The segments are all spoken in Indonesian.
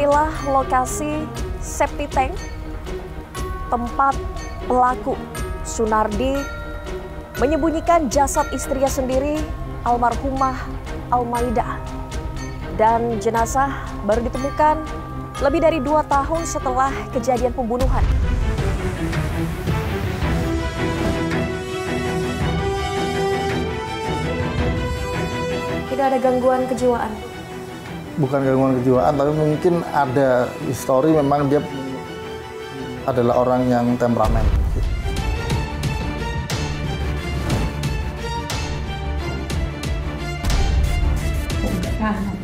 Inilah lokasi septic tank tempat pelaku Sunardi menyembunyikan jasad istrinya sendiri, almarhumah Almaidah. Dan jenazah baru ditemukan lebih dari 2 tahun setelah kejadian pembunuhan. Tidak ada gangguan kejiwaan. Bukan gangguan kejiwaan, tapi mungkin ada histori memang dia adalah orang yang temperamen. Udah tahan,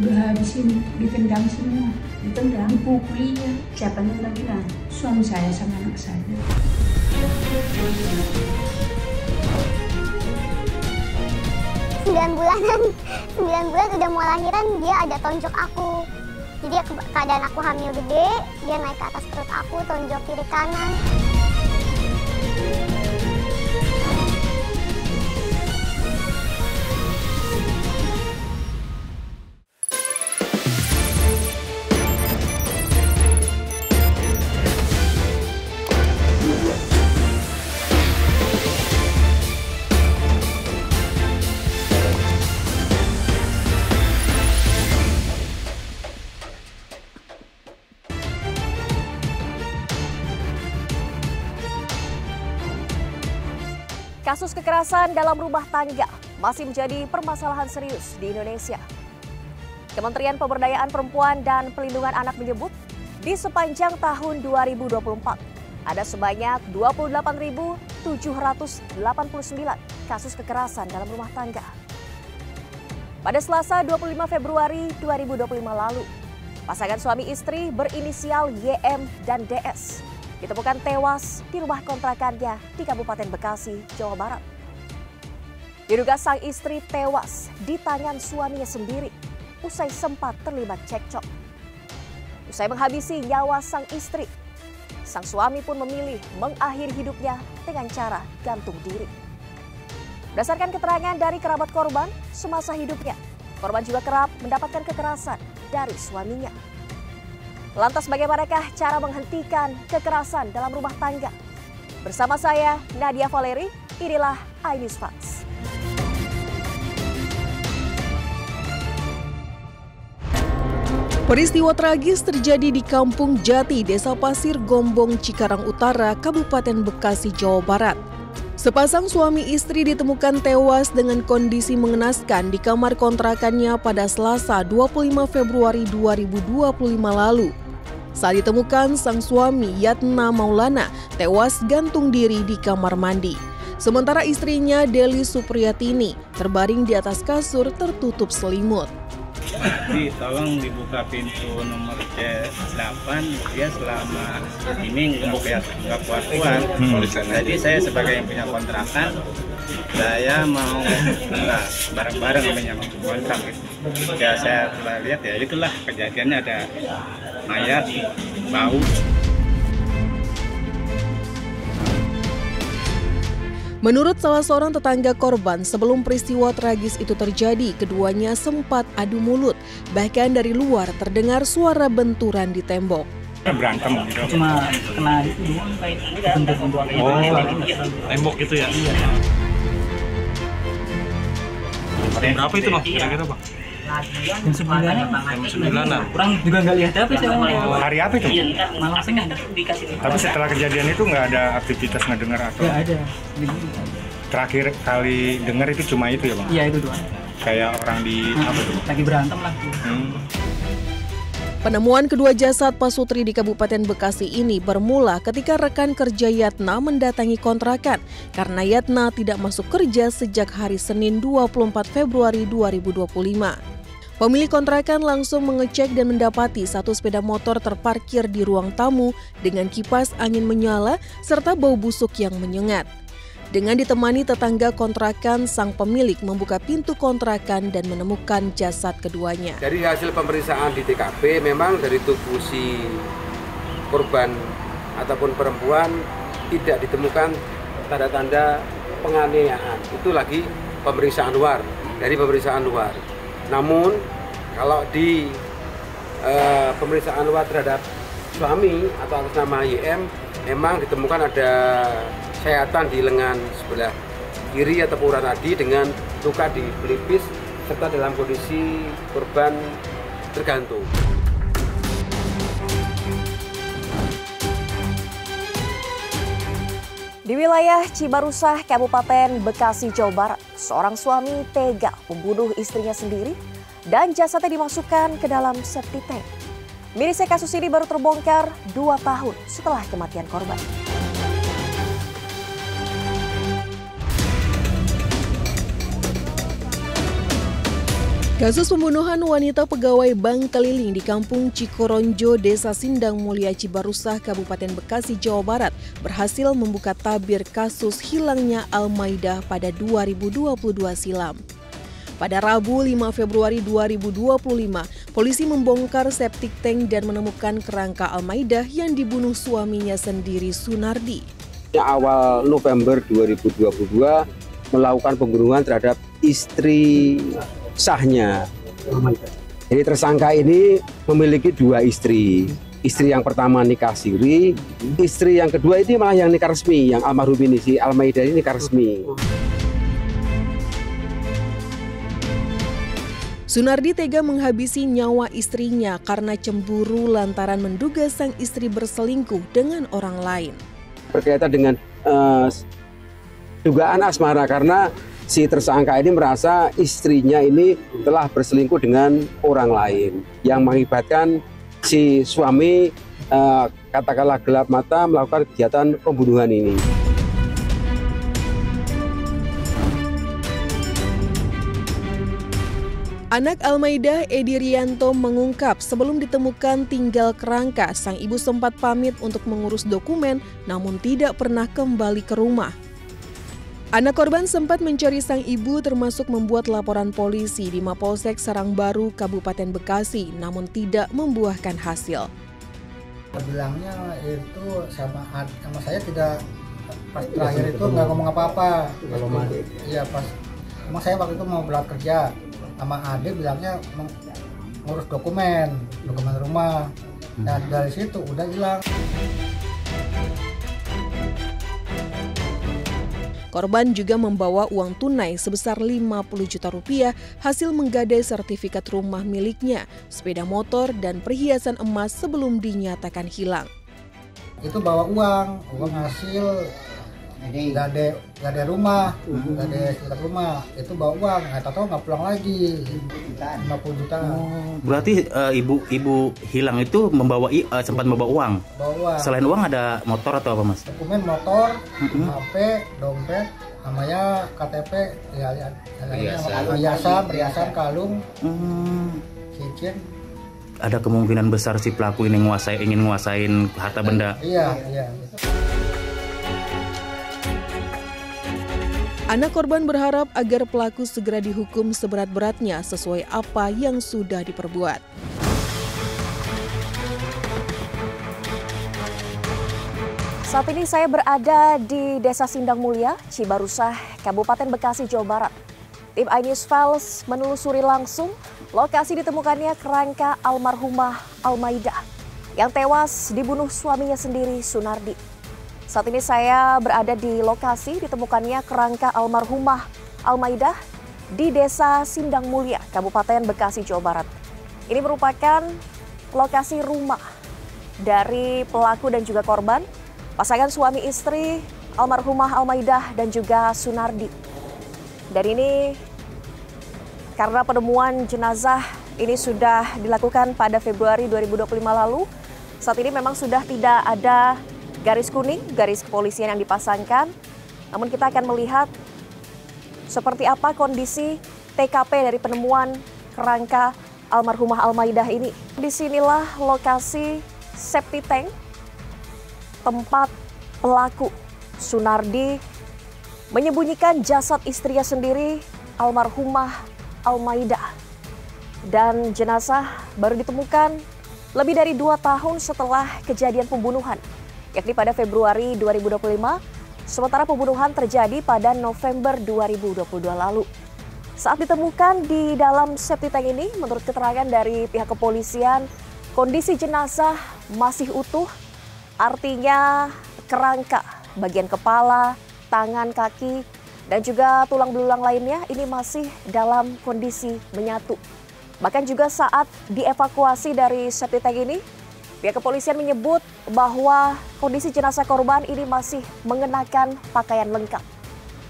udah habis ini, ditendang semua, ditendang, dipukulinya. Siapa yang lagi lah? Suami saya sama anak saya. Sembilan bulan udah mau lahiran, dia ada tonjok aku. Jadi keadaan aku hamil gede, dia naik ke atas perut aku, tonjok kiri kanan. Kasus kekerasan dalam rumah tangga masih menjadi permasalahan serius di Indonesia. Kementerian Pemberdayaan Perempuan dan Pelindungan Anak menyebut, di sepanjang tahun 2024 ada sebanyak 28.789 kasus kekerasan dalam rumah tangga. Pada Selasa 25 Februari 2025 lalu, pasangan suami istri berinisial YM dan DS ditemukan tewas di rumah kontrakannya di Kabupaten Bekasi, Jawa Barat. Diduga sang istri tewas di tangan suaminya sendiri usai sempat terlibat cekcok. Usai menghabisi nyawa sang istri, sang suami pun memilih mengakhiri hidupnya dengan cara gantung diri. Berdasarkan keterangan dari kerabat korban, semasa hidupnya, korban juga kerap mendapatkan kekerasan dari suaminya. Lantas bagaimanakah cara menghentikan kekerasan dalam rumah tangga? Bersama saya, Nadia Valeri, inilah iNews Facts. Peristiwa tragis terjadi di Kampung Jati, Desa Pasir Gombong, Cikarang Utara, Kabupaten Bekasi, Jawa Barat. Sepasang suami istri ditemukan tewas dengan kondisi mengenaskan di kamar kontrakannya pada Selasa 25 Februari 2025 lalu. Saat ditemukan, sang suami Yatna Maulana tewas gantung diri di kamar mandi. Sementara istrinya Deli Supriyatini terbaring di atas kasur tertutup selimut. Tolong dibuka pintu nomor C8, dia selama ini nggak kuat-kuat. Jadi saya sebagai yang punya kontrakan, saya mau bareng-bareng yang kontrak gitu. Ya saya telah lihat ya itulah kejadiannya, ada mayat, bau. Menurut salah seorang tetangga korban, sebelum peristiwa tragis itu terjadi, keduanya sempat adu mulut. Bahkan dari luar terdengar suara benturan di tembok. Berantem gitu. Cuma kena itu bentuk-bentuk tembok gitu ya? Iya. Berapa itu Bang? Kira-kira Bang? Jam 9-an. Kurang juga nggak lihat apa sih. Hari apa itu? Malam tengah. Tapi setelah kejadian itu nggak ada aktivitas ngedengar atau? Nggak ada. Terakhir kali dengar itu cuma itu ya Bang? Iya itu doang. Kayak orang di apa tuh? Lagi berantem lah. Penemuan kedua jasad Pasutri di Kabupaten Bekasi ini bermula ketika rekan kerja Yatna mendatangi kontrakan karena Yatna tidak masuk kerja sejak hari Senin 24 Februari 2025. Pemilik kontrakan langsung mengecek dan mendapati satu sepeda motor terparkir di ruang tamu dengan kipas angin menyala serta bau busuk yang menyengat. Dengan ditemani tetangga kontrakan, sang pemilik membuka pintu kontrakan dan menemukan jasad keduanya. Dari hasil pemeriksaan di TKP, memang dari tubuh si korban ataupun perempuan tidak ditemukan tanda-tanda penganiayaan. Itu lagi pemeriksaan luar, dari pemeriksaan luar. Namun kalau di pemeriksaan luar terhadap suami atau atas nama YM, memang ditemukan ada sayatan di lengan sebelah kiri ataupun urat nadi dengan luka di pelipis serta dalam kondisi korban tergantung. Di wilayah Cibarusah, Kabupaten Bekasi, Jawa Barat, seorang suami tega membunuh istrinya sendiri dan jasadnya dimasukkan ke dalam septic tank. Mirisnya kasus ini baru terbongkar 2 tahun setelah kematian korban. Kasus pembunuhan wanita pegawai bank keliling di Kampung Cikoronjo, Desa Sindang Mulia, Cibarusah, Kabupaten Bekasi, Jawa Barat berhasil membuka tabir kasus hilangnya Almaidah pada 2022 silam. Pada Rabu 5 Februari 2025, polisi membongkar septic tank dan menemukan kerangka Almaidah yang dibunuh suaminya sendiri, Sunardi. Awal November 2022 melakukan pembunuhan terhadap istri sahnya. Jadi tersangka ini memiliki 2 istri. Istri yang pertama nikah siri, istri yang kedua ini malah yang nikah resmi, yang almarhum ini, si Almaidah ini nikah resmi. Sunardi tega menghabisi nyawa istrinya karena cemburu lantaran menduga sang istri berselingkuh dengan orang lain. Berkaitan dengan dugaan asmara karena si tersangka ini merasa istrinya ini telah berselingkuh dengan orang lain yang mengakibatkan si suami katakanlah gelap mata melakukan kegiatan pembunuhan ini. Anak Almaidah, Edi Rianto, mengungkap sebelum ditemukan tinggal kerangka, sang ibu sempat pamit untuk mengurus dokumen namun tidak pernah kembali ke rumah. Anak korban sempat mencari sang ibu termasuk membuat laporan polisi di Mapolsek Sarangbaru, Kabupaten Bekasi, namun tidak membuahkan hasil. Bilangnya itu sama saya tidak, pas terakhir itu nggak ngomong apa-apa. Iya pas, emang saya waktu itu mau berangkat kerja, sama adik bilangnya ngurus dokumen rumah. Dan dari situ udah hilang. Korban juga membawa uang tunai sebesar 50 juta rupiah hasil menggadai sertifikat rumah miliknya, sepeda motor, dan perhiasan emas sebelum dinyatakan hilang. Itu bawa uang hasil gade rumah, gade sertifikat rumah, itu bawa uang, tahu nggak pulang lagi, 50 juta. Berarti ibu hilang itu sempat membawa uang. Selain uang ada motor atau apa, Mas? Dokumen motor, HP, dompet, namanya KTP, perhiasan, kalung, cincin. Ada kemungkinan besar si pelaku ini ingin nguasain harta benda. Iya. Anak korban berharap agar pelaku segera dihukum seberat-beratnya sesuai apa yang sudah diperbuat. Saat ini saya berada di Desa Sindang Mulia, Cibarusah, Kabupaten Bekasi, Jawa Barat. Tim iNews Files menelusuri langsung lokasi ditemukannya kerangka almarhumah Almaidah yang tewas dibunuh suaminya sendiri, Sunardi. Saat ini saya berada di lokasi ditemukannya kerangka almarhumah Almaidah di Desa Sindang Mulia, Kabupaten Bekasi, Jawa Barat. Ini merupakan lokasi rumah dari pelaku dan juga korban, pasangan suami istri almarhumah Almaidah dan juga Sunardi. Dan ini karena penemuan jenazah ini sudah dilakukan pada Februari 2025 lalu, saat ini memang sudah tidak ada garis kuning, garis kepolisian yang dipasangkan. Namun kita akan melihat seperti apa kondisi TKP dari penemuan kerangka almarhumah Almaidah ini. Disinilah lokasi septic tank tempat pelaku Sunardi menyembunyikan jasad istrinya sendiri, almarhumah Almaidah. Dan jenazah baru ditemukan lebih dari 2 tahun setelah kejadian pembunuhan, yakni pada Februari 2025, sementara pembunuhan terjadi pada November 2022 lalu. Saat ditemukan di dalam septic tank ini, menurut keterangan dari pihak kepolisian, kondisi jenazah masih utuh, artinya kerangka, bagian kepala, tangan, kaki, dan juga tulang belulang lainnya ini masih dalam kondisi menyatu. Bahkan juga saat dievakuasi dari septic tank ini, pihak kepolisian menyebut bahwa kondisi jenazah korban ini masih mengenakan pakaian lengkap.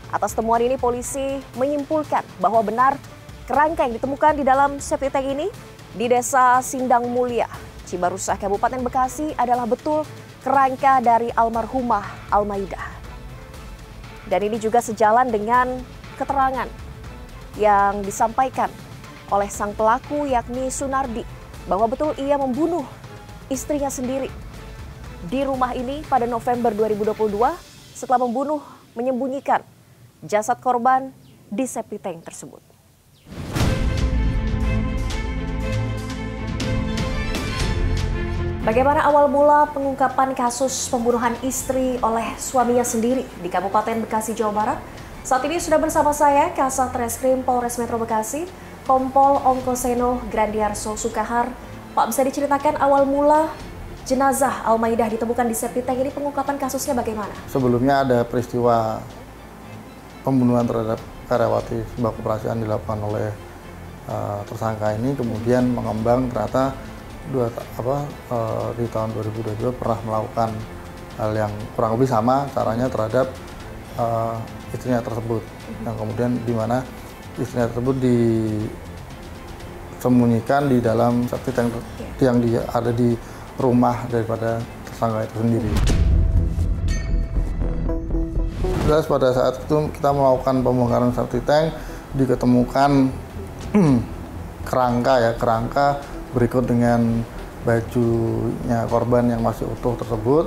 Atas temuan ini, polisi menyimpulkan bahwa benar kerangka yang ditemukan di dalam septic tank ini di Desa Sindang Mulia, Cibarusah, Kabupaten Bekasi adalah betul kerangka dari almarhumah Almaidah. Dan ini juga sejalan dengan keterangan yang disampaikan oleh sang pelaku yakni Sunardi bahwa betul ia membunuh istrinya sendiri di rumah ini pada November 2022 setelah menyembunyikan jasad korban di septic tank tersebut. Bagaimana awal mula pengungkapan kasus pembunuhan istri oleh suaminya sendiri di Kabupaten Bekasi, Jawa Barat? Saat ini sudah bersama saya Kasat Reskrim Polres Metro Bekasi, Kompol Ongkoseno Grandiarso Sukahar. Pak, bisa diceritakan awal mula jenazah Almaidah ditemukan di septic tank ini, pengungkapan kasusnya bagaimana? Sebelumnya ada peristiwa pembunuhan terhadap karyawati sebuah koperasi yang dilakukan oleh tersangka ini, kemudian mengembang ternyata di tahun 2022 pernah melakukan hal yang kurang lebih sama caranya terhadap istrinya tersebut, yang kemudian di mana istrinya tersebut disembunyikan di dalam septic tank yang ada di rumah daripada tersangka itu sendiri. Jelas pada saat itu kita melakukan pembongkaran septic tank, diketemukan kerangka berikut dengan bajunya korban yang masih utuh tersebut.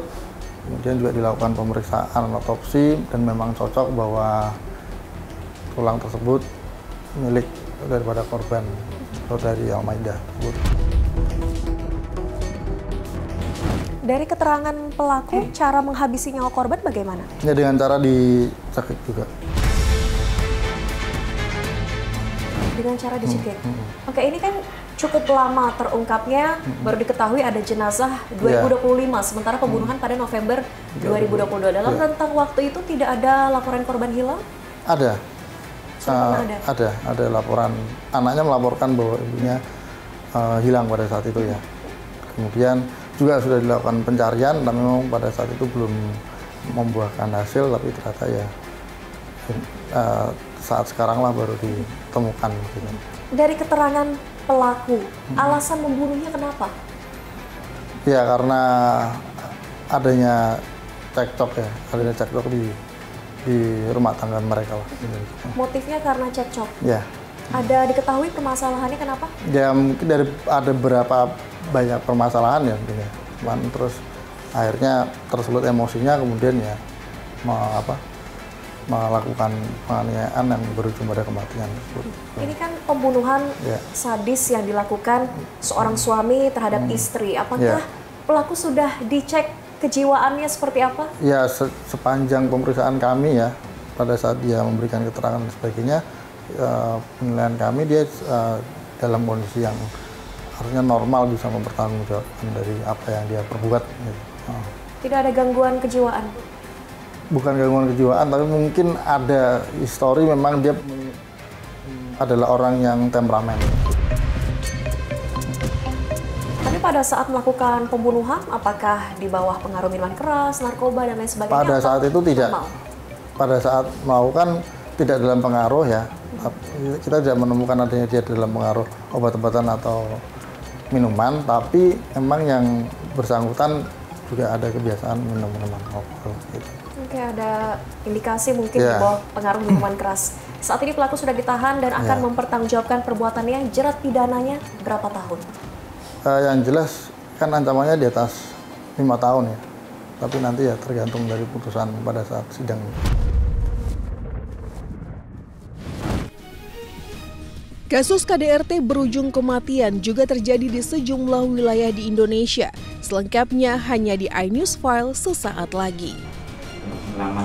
Kemudian juga dilakukan pemeriksaan otopsi dan memang cocok bahwa tulang tersebut milik daripada korban atau dari Almaidah tersebut. Dari keterangan pelaku, cara menghabisi nyawa korban bagaimana? Ya, dengan cara dicekik juga. Dengan cara dicekik. Oke, ini kan cukup lama terungkapnya, baru diketahui ada jenazah 2025, sementara pembunuhan pada November 2022. Dalam rentang waktu itu tidak ada laporan korban hilang? Ada. Ada laporan, anaknya melaporkan bahwa ibunya hilang pada saat itu ya. Kemudian juga sudah dilakukan pencarian, tapi memang pada saat itu belum membuahkan hasil, tapi ternyata ya saat sekarang lah baru ditemukan. Gitu. Dari keterangan pelaku, alasan membunuhnya kenapa? Ya karena adanya cekcok di rumah tangga mereka lah. Motifnya karena cekcok? Ya. Ada diketahui permasalahannya kenapa? Ya mungkin ada beberapa banyak permasalahan ya mungkin ya. Terus akhirnya tersulut emosinya, kemudian ya melakukan penganiayaan yang berujung pada kematian. Ini kan pembunuhan sadis yang dilakukan seorang suami terhadap istri. Apakah pelaku sudah dicek kejiwaannya seperti apa? Ya, sepanjang pemeriksaan kami ya, pada saat dia memberikan keterangan dan sebagainya, penilaian kami dia dalam kondisi yang harusnya normal, bisa mempertanggungjawabkan dari apa yang dia perbuat. Tidak ada gangguan kejiwaan? Bukan gangguan kejiwaan, tapi mungkin ada histori, memang dia adalah orang yang temperamen. Tapi pada saat melakukan pembunuhan, apakah di bawah pengaruh minuman keras, narkoba, dan lain sebagainya? Pada saat itu tidak. Pada saat melakukan tidak dalam pengaruh ya. Kita tidak menemukan adanya dia dalam pengaruh obat-obatan atau minuman, tapi memang yang bersangkutan juga ada kebiasaan minum minuman alkohol. Gitu. Oke, ada indikasi mungkin di bawah pengaruh minuman keras. Saat ini pelaku sudah ditahan dan akan mempertanggungjawabkan perbuatannya. Jerat pidananya berapa tahun? Yang jelas kan ancamannya di atas 5 tahun ya. Tapi nanti ya tergantung dari putusan pada saat sidang. Kasus KDRT berujung kematian juga terjadi di sejumlah wilayah di Indonesia. Selengkapnya hanya di iNews File sesaat lagi. Lama